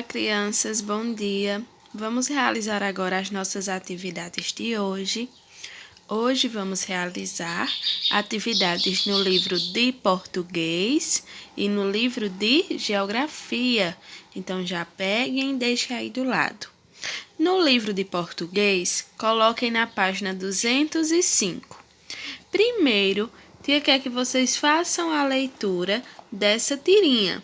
Crianças, bom dia. Vamos realizar agora as nossas atividades de hoje. Hoje vamos realizar atividades no livro de português e no livro de geografia. Então já peguem e deixem aí do lado. No livro de português, coloquem na página 205. Primeiro, tia quer que vocês façam a leitura dessa tirinha.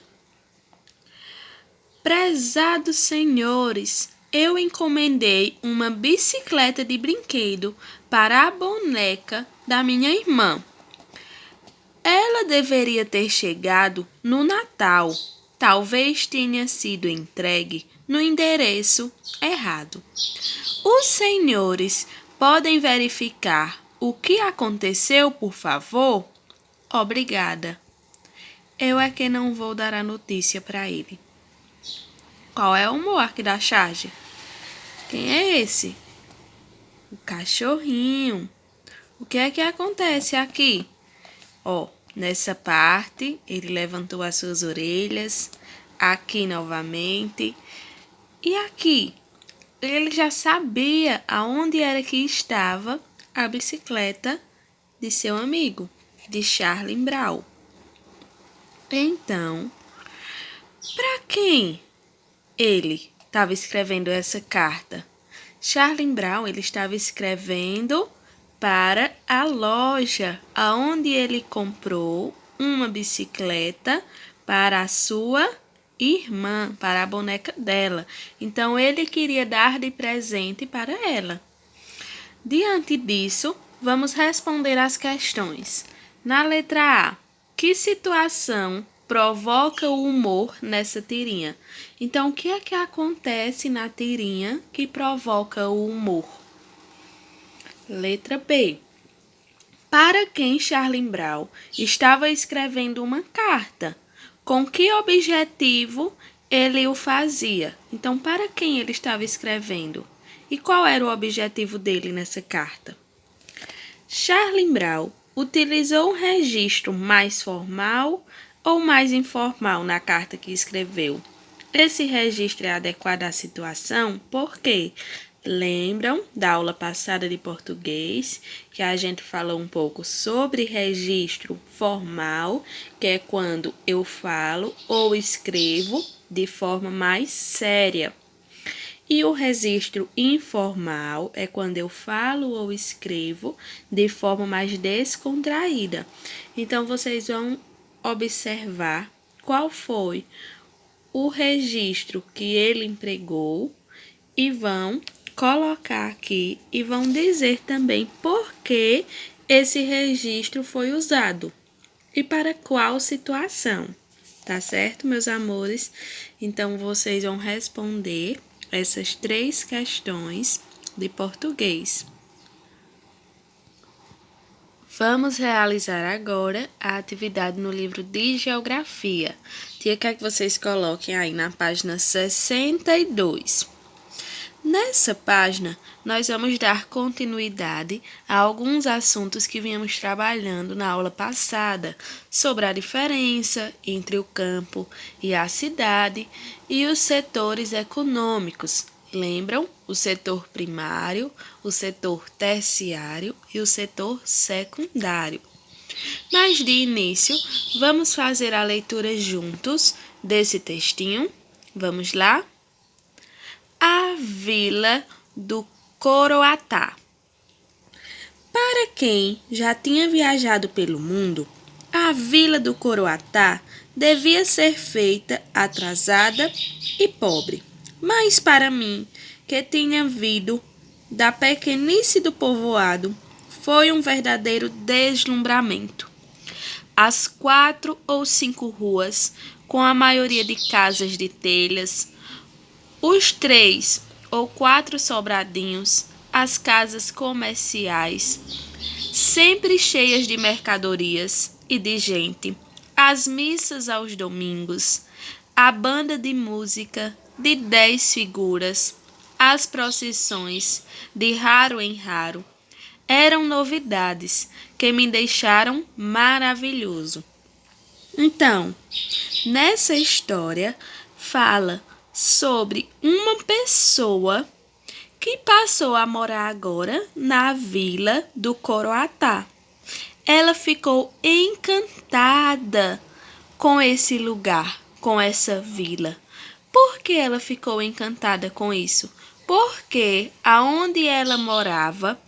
Prezados senhores, eu encomendei uma bicicleta de brinquedo para a boneca da minha irmã. Ela deveria ter chegado no Natal. Talvez tenha sido entregue no endereço errado. Os senhores podem verificar o que aconteceu, por favor? Obrigada. Eu é que não vou dar a notícia para ele. Qual é o Moark da charge? Quem é esse? O cachorrinho. O que é que acontece aqui? Nessa parte, ele levantou as suas orelhas. Aqui novamente. E aqui? Ele já sabia aonde era que estava a bicicleta de seu amigo, de Charlie Brown. Então, para quem ele estava escrevendo essa carta? Charlie Brown, ele estava escrevendo para a loja aonde ele comprou uma bicicleta para a sua irmã, para a boneca dela. Então, ele queria dar de presente para ela. Diante disso, vamos responder as questões. Na letra A, que situação provoca o humor nessa tirinha? Então, o que é que acontece na tirinha que provoca o humor? Letra B. Para quem Charlie Brown estava escrevendo uma carta? Com que objetivo ele o fazia? Então, para quem ele estava escrevendo? E qual era o objetivo dele nessa carta? Charlie Brown utilizou um registro mais formal ou mais informal na carta que escreveu? Esse registro é adequado à situação? Por quê? Lembram da aula passada de português que a gente falou um pouco sobre registro formal, que é quando eu falo ou escrevo de forma mais séria. E o registro informal é quando eu falo ou escrevo de forma mais descontraída. Então, vocês vão observar qual foi o registro que ele empregou e vão colocar aqui e vão dizer também por que esse registro foi usado e para qual situação. Tá certo, meus amores? Então, vocês vão responder essas 3 questões de português. Vamos realizar agora a atividade no livro de geografia. Tia quer que vocês coloquem aí na página 62. Nessa página, nós vamos dar continuidade a alguns assuntos que viemos trabalhando na aula passada, sobre a diferença entre o campo e a cidade e os setores econômicos. Lembram? O setor primário, o setor terciário e o setor secundário. Mas de início, vamos fazer a leitura juntos desse textinho. Vamos lá? A Vila do Coroatá. Para quem já tinha viajado pelo mundo, a Vila do Coroatá devia ser feita atrasada e pobre. Mas para mim, que tinha vindo da pequenice do povoado, foi um verdadeiro deslumbramento. As 4 ou 5 ruas, com a maioria de casas de telhas, os 3 ou 4 sobradinhos, as casas comerciais, sempre cheias de mercadorias e de gente, as missas aos domingos, a banda de música de 10 figuras, as procissões de raro em raro, eram novidades que me deixaram maravilhoso. Então, nessa história, fala sobre uma pessoa que passou a morar agora na vila do Coroatá. Ela ficou encantada com esse lugar, com essa vila. Por que ela ficou encantada com isso? Porque aonde ela morava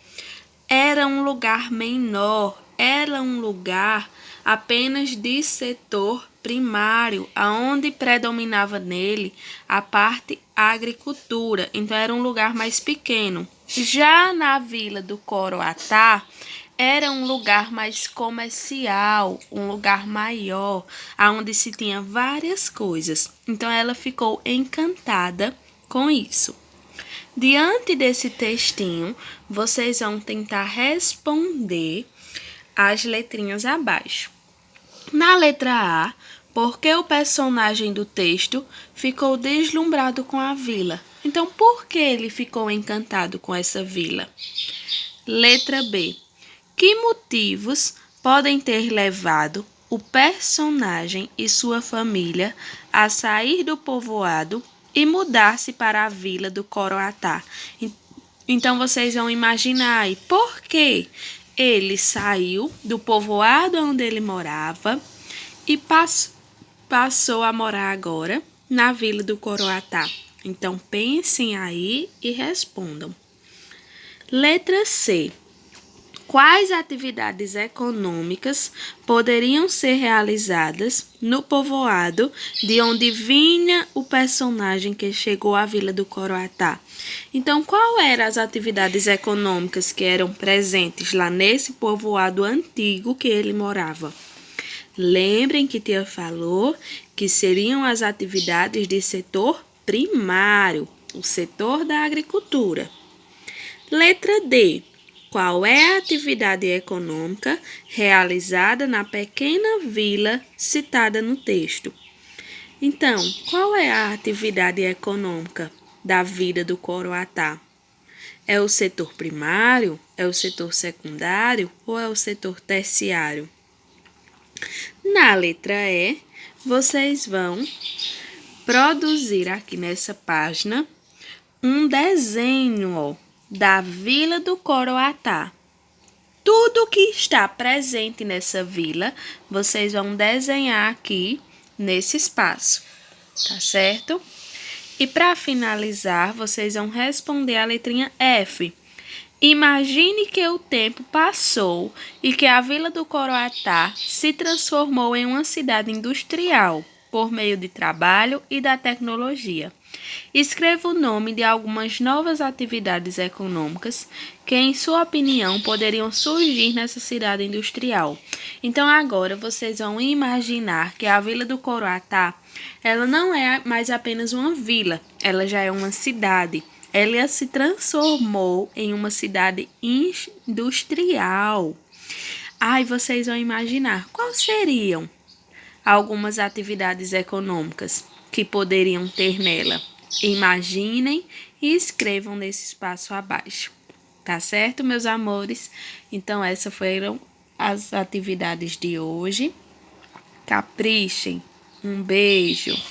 era um lugar menor, era um lugar apenas de setor primário, aonde predominava nele a parte agricultura. Então era um lugar mais pequeno. Já na vila do Coroatá, era um lugar mais comercial, um lugar maior, aonde se tinha várias coisas. Então ela ficou encantada com isso. Diante desse textinho, vocês vão tentar responder as letrinhas abaixo. Na letra A, por que o personagem do texto ficou deslumbrado com a vila? Então, por que ele ficou encantado com essa vila? Letra B. Que motivos podem ter levado o personagem e sua família a sair do povoado e mudar-se para a vila do Coroatá? Então, vocês vão imaginar aí por que ele saiu do povoado onde ele morava e passou a morar agora na vila do Coroatá. Então, pensem aí e respondam. Letra C. Quais atividades econômicas poderiam ser realizadas no povoado de onde vinha o personagem que chegou à vila do Coroatá? Então, quais eram as atividades econômicas que eram presentes lá nesse povoado antigo que ele morava? Lembrem que tia falou que seriam as atividades de setor primário, o setor da agricultura. Letra D. Qual é a atividade econômica realizada na pequena vila citada no texto? Então, qual é a atividade econômica da vida do Coroatá? É o setor primário? É o setor secundário? Ou é o setor terciário? Na letra E, vocês vão produzir aqui nessa página um desenho, da vila do Coroatá. Tudo que está presente nessa vila, vocês vão desenhar aqui nesse espaço, tá certo? E para finalizar, vocês vão responder a letrinha F. Imagine que o tempo passou e que a vila do Coroatá se transformou em uma cidade industrial por meio de trabalho e da tecnologia. Escreva o nome de algumas novas atividades econômicas que, em sua opinião, poderiam surgir nessa cidade industrial. Então, agora vocês vão imaginar que a Vila do Coroatá, ela não é mais apenas uma vila, ela já é uma cidade. Ela se transformou em uma cidade industrial. Aí vocês vão imaginar quais seriam algumas atividades econômicas que poderiam ter nela. Imaginem e escrevam nesse espaço abaixo. Tá certo, meus amores? Então, essas foram as atividades de hoje. Caprichem. Um beijo.